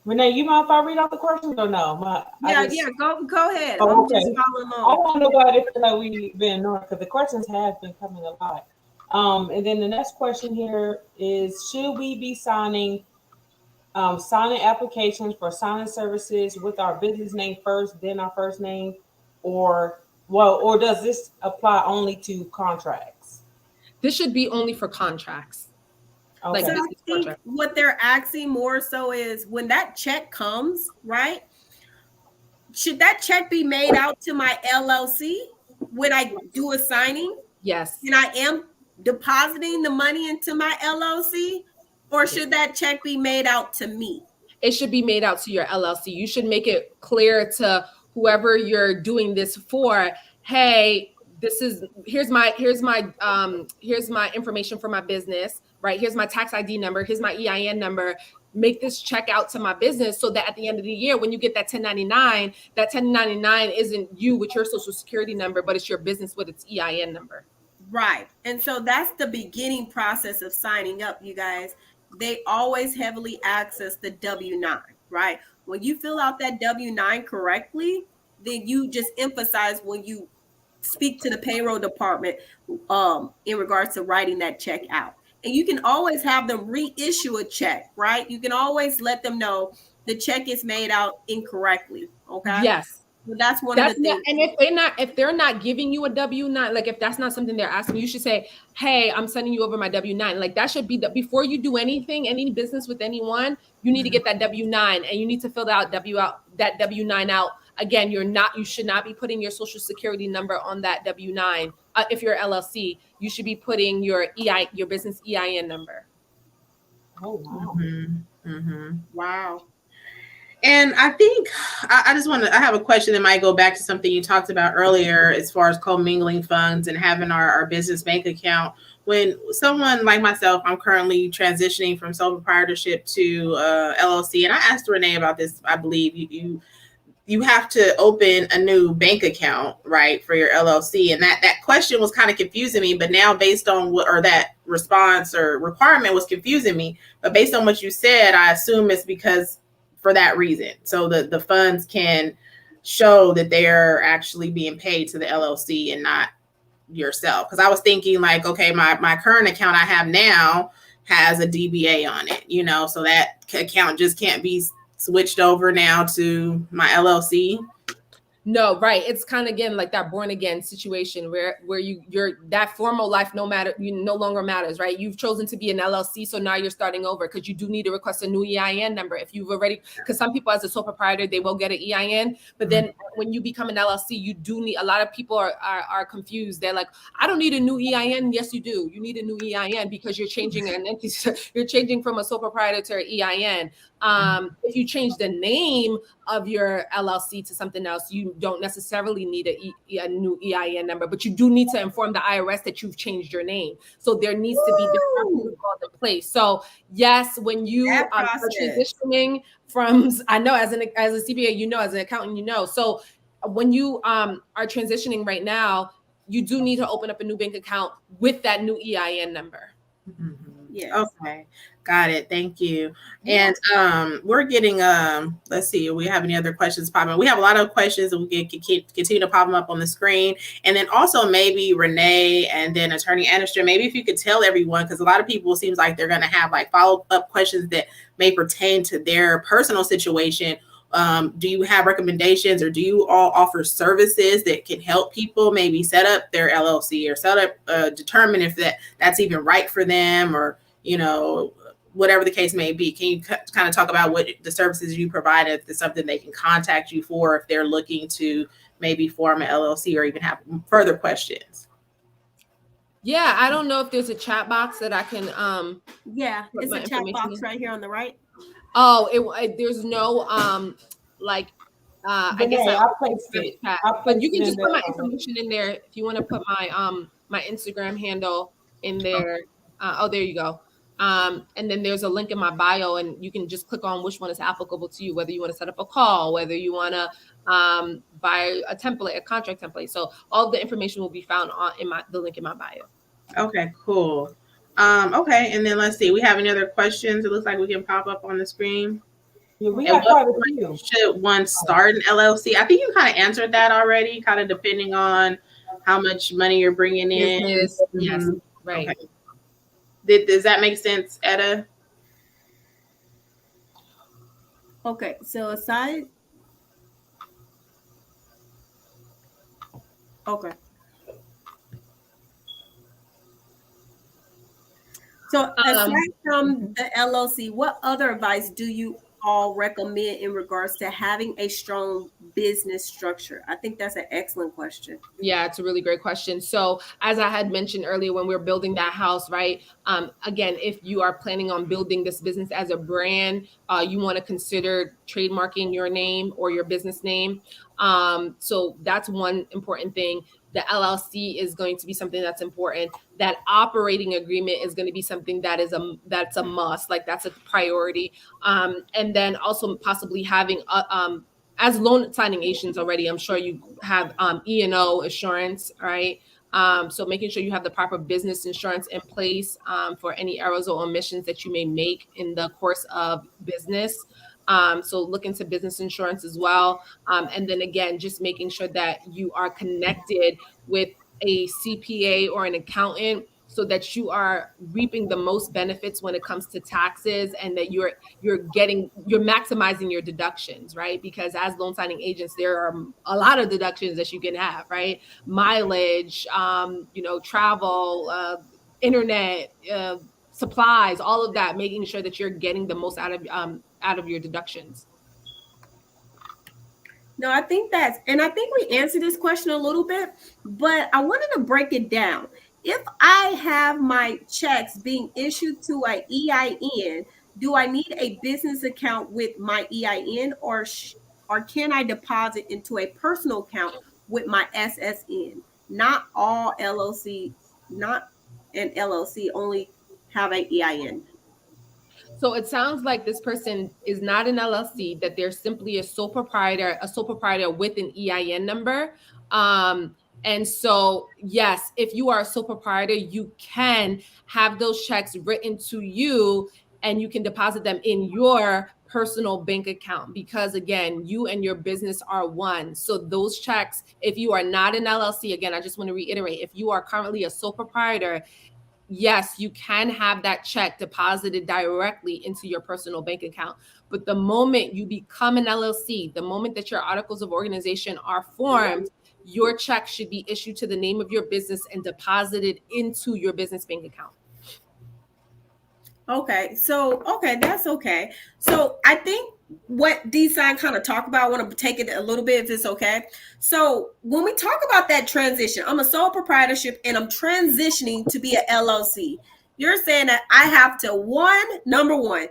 Renee, you mind if I read out the questions or no? Go ahead. Oh, I'm just following I along. don't know why they feel like we've been ignored because the questions have been coming a lot. And then the next question here is: should we be signing applications for signing services with our business name first, then our first name, or does this apply only to contracts? This should be only for contracts. Okay. So I think what they're asking more so is when that check comes, right? Should that check be made out to my LLC when I do a signing? Yes. And I am depositing the money into my LLC, or should that check be made out to me? It should be made out to your LLC. You should make it clear to whoever you're doing this for. Hey, here's my information for my business, right? Here's my tax ID number. Here's my EIN number. Make this check out to my business so that at the end of the year, when you get that 1099, that 1099 isn't you with your social security number, but it's your business with its EIN number. Right. And so that's the beginning process of signing up, you guys. They always heavily access the W-9, right? When you fill out that W-9 correctly, then you just emphasize when you speak to the payroll department in regards to writing that check out. And you can always have them reissue a check, right? You can always let them know the check is made out incorrectly. Okay. Yes. So that's one of the things. And if they're not giving you a W-9, like if that's not something they're asking, you should say, hey, I'm sending you over my W-9. Like that should be before you do anything, any business with anyone, you need to get that W-9 and you need to fill that W-9 out. Again, you should not be putting your social security number on that W-9. If you're LLC, you should be putting your business EIN number. Oh, wow. Mm-hmm. Mm-hmm. Wow. And I think I have a question that might go back to something you talked about earlier as far as commingling funds and having our business bank account. When someone like myself, I'm currently transitioning from sole proprietorship to LLC, and I asked Renee about this. I believe you have to open a new bank account, right, for your LLC, and that question was kind of confusing me. But now, based on that response or requirement was confusing me, but based on what you said, I assume it's because for that reason, so the funds can show that they're actually being paid to the LLC and not yourself. Because I was thinking like, okay, my current account I have now has a DBA on it, so that account just can't be switched over now to my LLC. No, right. It's kind of again like that born again situation where you're that formal life no longer matters, right? You've chosen to be an LLC, so now you're starting over because you do need to request a new EIN number if you've already. Because some people, as a sole proprietor, they will get an EIN, but then when you become an LLC, you do need. A lot of people are confused. They're like, I don't need a new EIN. Yes, you do. You need a new EIN because you're changing an entity. You're changing from a sole proprietor to EIN. If you change the name of your LLC to something else, you don't necessarily need a new EIN number, but you do need to inform the IRS that you've changed your name. So there needs to be different protocols in place. So yes, when you are transitioning from, I know as a CPA, as an accountant, so when you are transitioning right now, you do need to open up a new bank account with that new EIN number. Mm-hmm. Yeah. Okay. Got it. Thank you. And we're getting let's see, we have any other questions popping up? We have a lot of questions and we can continue to pop them up on the screen. And then also maybe Renee and then Attorney Anderson, maybe if you could tell everyone, because a lot of people seems like they're going to have like follow-up questions that may pertain to their personal situation. Do you have recommendations or do you all offer services that can help people maybe set up their LLC or set up, determine if that's even right for them or, whatever the case may be? Can you kind of talk about what the services you provide, if there's something they can contact you for, if they're looking to maybe form an LLC or even have further questions? Yeah, I don't know if there's a chat box that I can. Yeah, it's a chat box right here on the right. Oh, there's no I guess I'll placed it. But you can just put my information in there if you want to put my Instagram handle in there. There you go. And then there's a link in my bio, and you can just click on which one is applicable to you, whether you want to set up a call, whether you want to buy a template, a contract template. So all the information will be found in the link in my bio. Okay, cool. Okay, and then let's see. We have any other questions? It looks like we can pop up on the screen. Yeah, we got quite a few. Should one start an LLC? I think you kind of answered that already, kind of depending on how much money you're bringing in. Yes, right. Okay. Does that make sense, Etta? Okay, so aside. Okay. So aside from the LLC, what other advice do you all recommend in regards to having a strong business structure? I think that's an excellent question. Yeah, it's a really great question. So as I had mentioned earlier, when we were building that house, right? Again, if you are planning on building this business as a brand, you want to consider trademarking your name or your business name. So that's one important thing. The LLC is going to be something that's important. That operating agreement is going to be something that's a must, like that's a priority. And then also possibly having as loan signing agents already, I'm sure you have E&O insurance, right? So making sure you have the proper business insurance in place for any errors or omissions that you may make in the course of business. So look into business insurance as well. And then again, just making sure that you are connected with a CPA or an accountant so that you are reaping the most benefits when it comes to taxes, and that you're maximizing your deductions, right? Because as loan signing agents, there are a lot of deductions that you can have, right? Mileage, travel, internet, supplies, all of that, making sure that you're getting the most out of your deductions. No, I think we answered this question a little bit, but I wanted to break it down. If I have my checks being issued to a EIN, do I need a business account with my EIN, or can I deposit into a personal account with my SSN? Not all LLC, not an LLC, only have a EIN. So it sounds like this person is not an LLC, that they're simply a sole proprietor with an EIN number. And so, yes, if you are a sole proprietor, you can have those checks written to you and you can deposit them in your personal bank account, because again, you and your business are one. So those checks, if you are not an LLC, again, I just want to reiterate, if you are currently a sole proprietor, yes, you can have that check deposited directly into your personal bank account. But the moment you become an LLC, the moment that your articles of organization are formed, your check should be issued to the name of your business and deposited into your business bank account. Okay, that's okay. So I think what D-Sign kind of talk about, I want to take it a little bit if it's okay. So when we talk about that transition, I'm a sole proprietorship and I'm transitioning to be an LLC. You're saying that I have to, number one,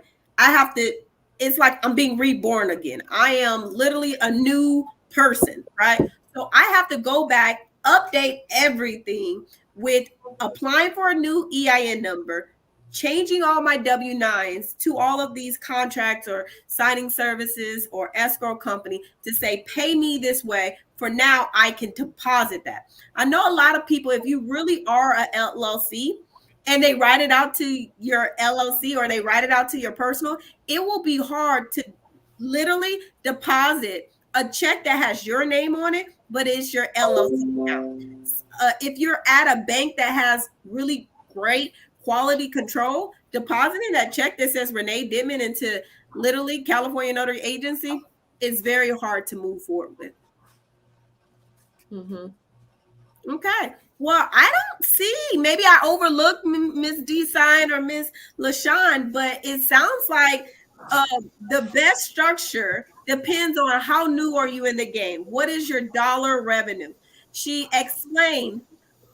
it's like I'm being reborn again. I am literally a new person, right? So I have to go back, update everything with applying for a new EIN number, changing all my W-9s to all of these contracts or signing services or escrow company to say, pay me this way. For now, I can deposit that. I know a lot of people, if you really are a LLC and they write it out to your LLC or they write it out to your personal, it will be hard to literally deposit a check that has your name on it, but it's your LLC account. If you're at a bank that has really great quality control, depositing that check that says Renee Dittman into literally California Notary Agency is very hard to move forward with. Mm-hmm. Okay. Well, I don't see, maybe I overlooked Miss D-Sign or Miss LaShawn, but it sounds like the best structure depends on how new are you in the game. What is your dollar revenue? She explained,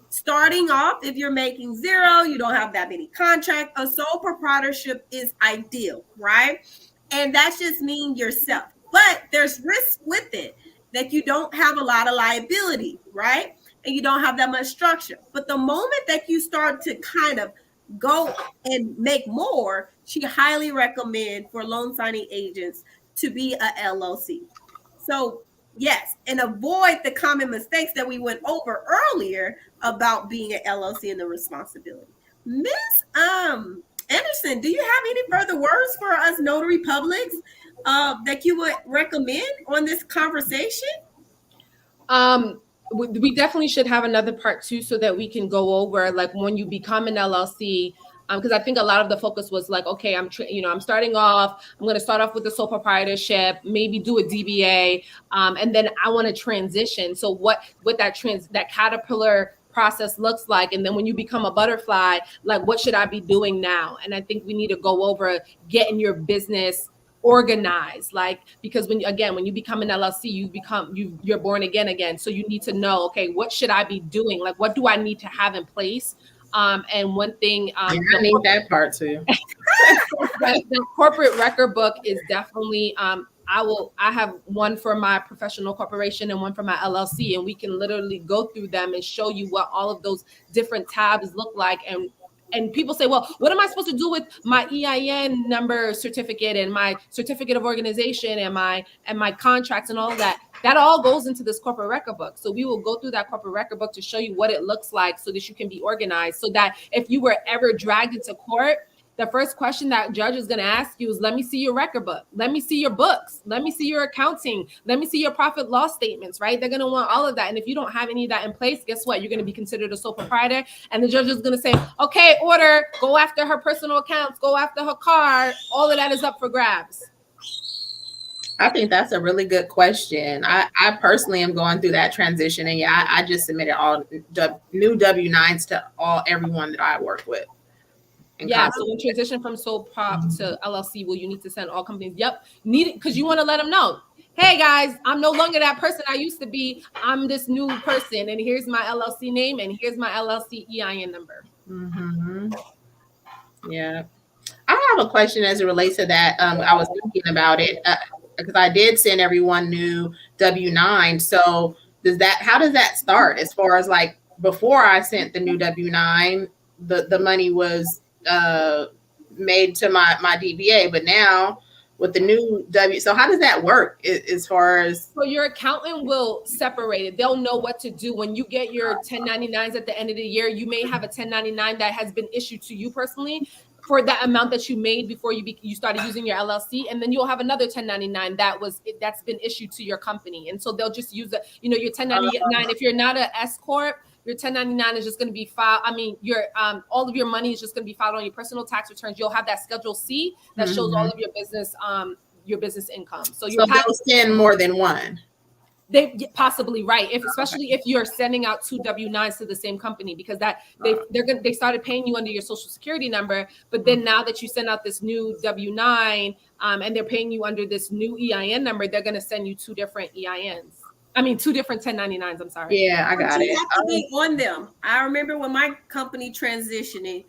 starting off, if you're making zero, you don't have that many contracts, a sole proprietorship is ideal, right? And that's just mean yourself. But there's risk with it, that you don't have a lot of liability, right? And you don't have that much structure. But the moment that you start to kind of go and make more, she highly recommend for loan signing agents to be a LLC. So yes, and avoid the common mistakes that we went over earlier about being an LLC and the responsibility. Miss Anderson, do you have any further words for us notary publics that you would recommend on this conversation? We definitely should have another part 2 so that we can go over like when you become an LLC. Because I think a lot of the focus was like, okay, I'm starting off. I'm going to start off with the sole proprietorship, maybe do a DBA, and then I want to transition. So what that caterpillar process looks like, and then when you become a butterfly, like what should I be doing now? And I think we need to go over getting your business organized, like, because when you become an LLC, you're born again. So you need to know, okay, what should I be doing? Like, what do I need to have in place? And one thing, I need that part too. The corporate record book is definitely, I have one for my professional corporation and one for my LLC, and we can literally go through them and show you what all of those different tabs look like. And people say, well, what am I supposed to do with my EIN number certificate and my certificate of organization and my contracts and all of that? That all goes into this corporate record book. So we will go through that corporate record book to show you what it looks like so that you can be organized, so that if you were ever dragged into court the first question that judge is going to ask you is, let me see your record book. Let me see your books. Let me see your accounting. Let me see your profit loss statements, right? They're going to want all of that. And if you don't have any of that in place, guess what? You're going to be considered a sole proprietor. And the judge is going to say, okay, order, go after her personal accounts, go after her car. All of that is up for grabs. I think that's a really good question. I personally am going through that transition, and yeah, I just submitted all new W-9s to everyone that I work with. Yeah, so when transition from sole prop to LLC, will you need to send all companies? Yep, need it, because you want to let them know, hey guys, I'm no longer that person I used to be. I'm this new person, and here's my LLC name, and here's my LLC EIN number. Mm-hmm. Yeah, I have a question as it relates to that. I was thinking about it because I did send everyone new W-9. So how does that start? As far as like before I sent the new W-9, the money was made to my DBA, but now with the new so how does that work as far as? So your accountant will separate it. They'll know what to do when you get your 1099s at the end of the year. You may have a 1099 that has been issued to you personally for that amount that you made before you started using your LLC, and then you'll have another 1099 that's been issued to your company, and so they'll just use your 1099. If you're not an S-corp, your 1099 is just going to be filed. I mean, your all of your money is just going to be filed on your personal tax returns. You'll have that Schedule C that shows all of your business income. So they'll send more than one. They possibly, right, especially if you're sending out 2 W-9s to the same company, because they started paying you under your social security number, but then now that you send out this new W-9 and they're paying you under this new EIN number, they're going to send you 2 different EINs. I mean, 2 different 1099s. I'm sorry. Yeah, I got it. You have to be on them. I remember when my company transitioning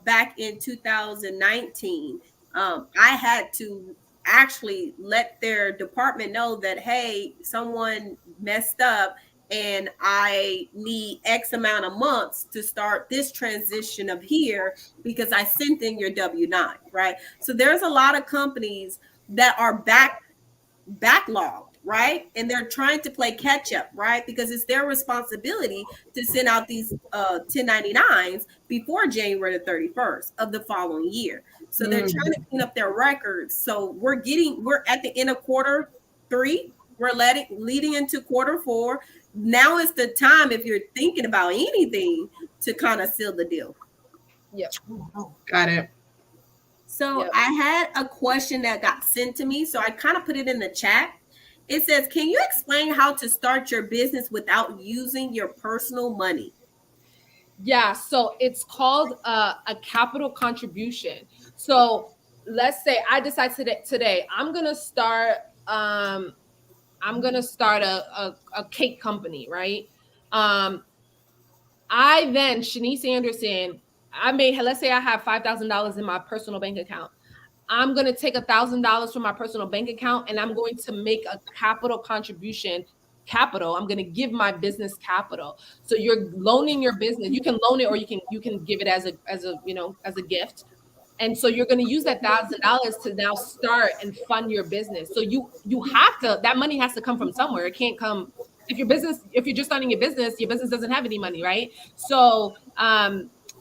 back in 2019, I had to actually let their department know that, hey, someone messed up and I need X amount of months to start this transition of here because I sent in your W-9, right? So there's a lot of companies that are backlogged, right? And they're trying to play catch up, right? Because it's their responsibility to send out these 1099s before January the 31st of the following year. So they're trying to clean up their records. So we're at the end of quarter 3. We're leading into quarter 4. Now is the time, if you're thinking about anything, to kind of seal the deal. Yep. Got it. So I had a question that got sent to me. So I kind of put it in the chat. It says, can you explain how to start your business without using your personal money? Yeah, so it's called a capital contribution. So let's say I decide today I'm gonna start a cake company, right? I then, Shanice Anderson, let's say I have $5,000 in my personal bank account. I'm going to take $1,000 from my personal bank account and I'm going to make a capital contribution. I'm going to give my business capital. So you're loaning your business. You can loan it or you can give it as a gift. And so you're going to use that $1,000 to now start and fund your business. So you have to, that money has to come from somewhere. It can't come if you're just starting your business doesn't have any money, right? So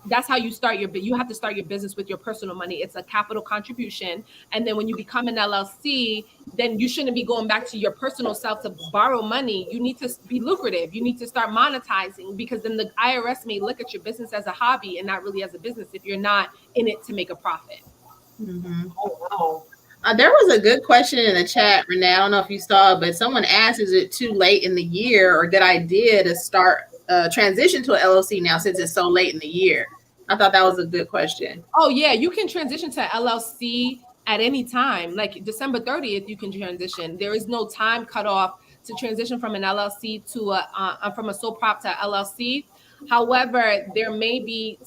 that's how you start you have to start your business with your personal money. It's a capital contribution. And then when you become an LLC, then you shouldn't be going back to your personal self to borrow money. You need to be lucrative. You need to start monetizing, because then the IRS may look at your business as a hobby and not really as a business if you're not in it to make a profit. Mm-hmm. Oh, wow. There was a good question in the chat, Renee. I don't know if you saw it, but someone asked, is it too late in the year or a good idea to start transition to an LLC now since it's so late in the year? I thought that was a good question. Oh, yeah. You can transition to LLC at any time. Like December 30th, you can transition. There is no time cutoff to transition from an LLC to from a sole prop to LLC. However, there may be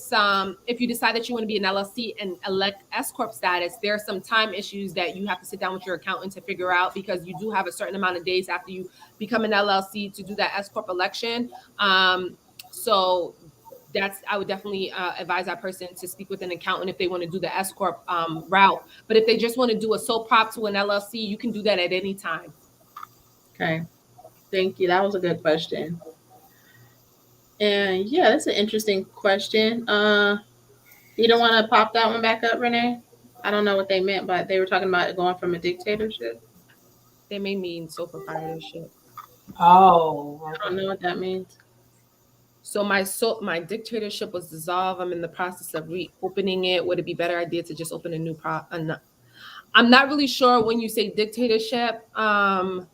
if you decide that you want to be an LLC and elect S-corp status, there are some time issues that you have to sit down with your accountant to figure out, because you do have a certain amount of days after you become an LLC to do that S-corp election. So I would definitely advise that person to speak with an accountant if they want to do the S-corp route. But if they just want to do a sole prop to an LLC, you can do that at any time. Okay. Thank you. That was a good question. And yeah, that's an interesting question. You don't want to pop that one back up, Renee? I don't know what they meant, but they were talking about going from a dictatorship. They may mean sole proprietorship. Oh, I don't know what that means. So my dictatorship was dissolved. I'm in the process of reopening it. Would it be a better idea to just open a new I'm not really sure when you say dictatorship. That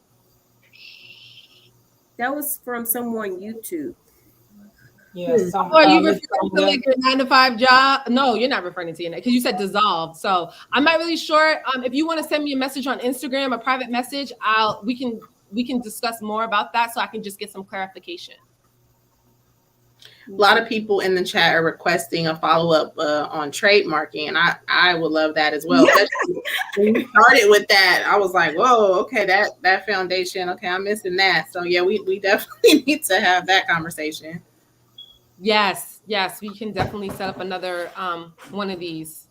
was from someone YouTube. yeah. Are you referring to like your 9-to-5 job? No, you're not referring to your because you said dissolved. So I'm not really sure. If you want to send me a message on Instagram, a private message, we can discuss more about that so I can just get some clarification. A lot of people in the chat are requesting a follow-up on trademarking, and I would love that as well. When we started with that, I was like, whoa, okay, that foundation, okay, I'm missing that. So yeah, we definitely need to have that conversation. Yes, we can definitely set up another one of these.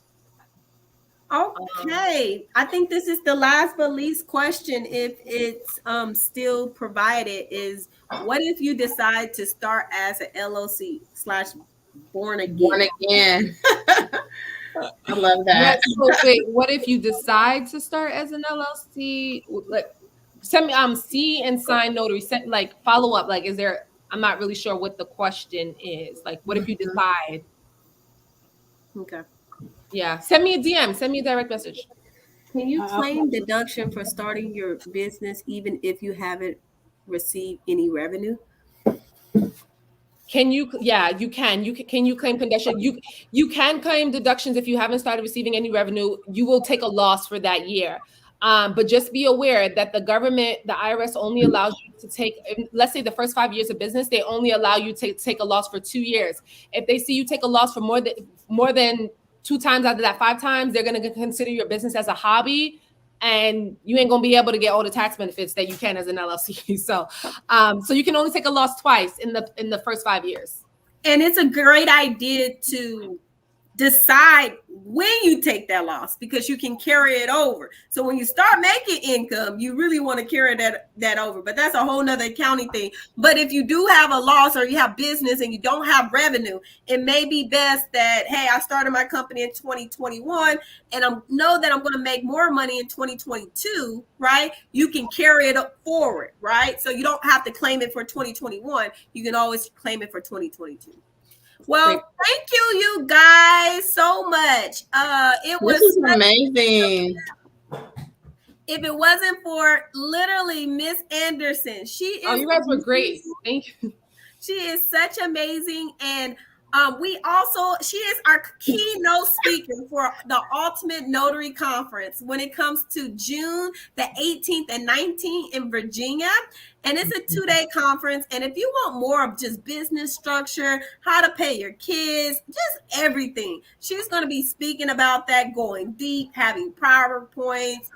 Okay, I think this is the last but least question, if it's still provided, is what if you decide to start as an LLC / born again? Born again. I love that. So wait, what if you decide to start as an LLC? Like, send me see and sign notary. Send like follow up. Like, is there? I'm not really sure what the question is. Like, what if you decide? Okay. Yeah, send me a DM. Send me a direct message. Can you claim deduction for starting your business even if you haven't received any revenue? Can you? Yeah, you can. Can you claim deduction? You can claim deductions if you haven't started receiving any revenue. You will take a loss for that year. But just be aware that the government, the IRS, only allows you to take, let's say the first 5 years of business, they only allow you to take a loss for 2 years. If they see you take a loss for more than 2 times out of that 5 times, they're going to consider your business as a hobby, and you ain't going to be able to get all the tax benefits that you can as an LLC. So you can only take a loss twice in the first 5 years. And it's a great idea to decide when you take that loss, because you can carry it over. So when you start making income, you really want to carry that over. But that's a whole nother accounting thing. But if you do have a loss or you have business and you don't have revenue, it may be best that, hey, I started my company in 2021 and I know that I'm going to make more money in 2022, right? You can carry it up forward, right? So you don't have to claim it for 2021. You can always claim it for 2022. Well, thank you guys so much. It was amazing. If it wasn't for literally Miss Anderson, she is. Oh, you guys were great. Thank you. She is such amazing, and she is our keynote speaker for the Ultimate Notary Conference when it comes to June the 18th and 19th in Virginia. And it's a 2-day conference. And if you want more of just business structure, how to pay your kids, just everything, she's going to be speaking about that, going deep, having PowerPoints.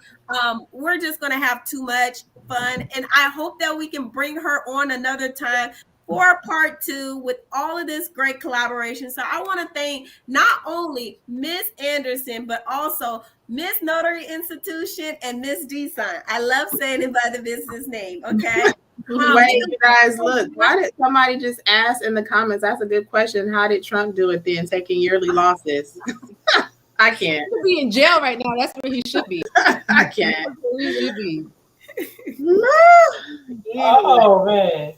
We're just going to have too much fun. And I hope that we can bring her on another time for part 2 with all of this great collaboration. So I want to thank not only Miss Anderson, but also Miss Notary Institution and Miss D-Sign. I love saying it by the business name, okay? Wait, you guys, look, why did somebody just ask in the comments? That's a good question. How did Trump do it then, taking yearly losses? I can't. He should be in jail right now. That's where he should be. I can't. He should be. Oh, man.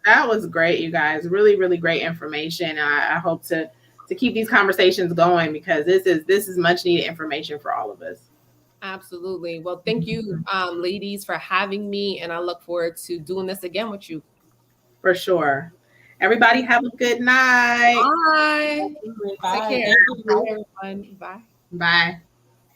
That was great, you guys. Really, really great information. I hope to keep these conversations going, because this is much needed information for all of us. Absolutely. Well, thank you, ladies, for having me, and I look forward to doing this again with you. For sure. Everybody have a good night. Bye. Bye. Take care. Bye, everyone. Bye. Bye.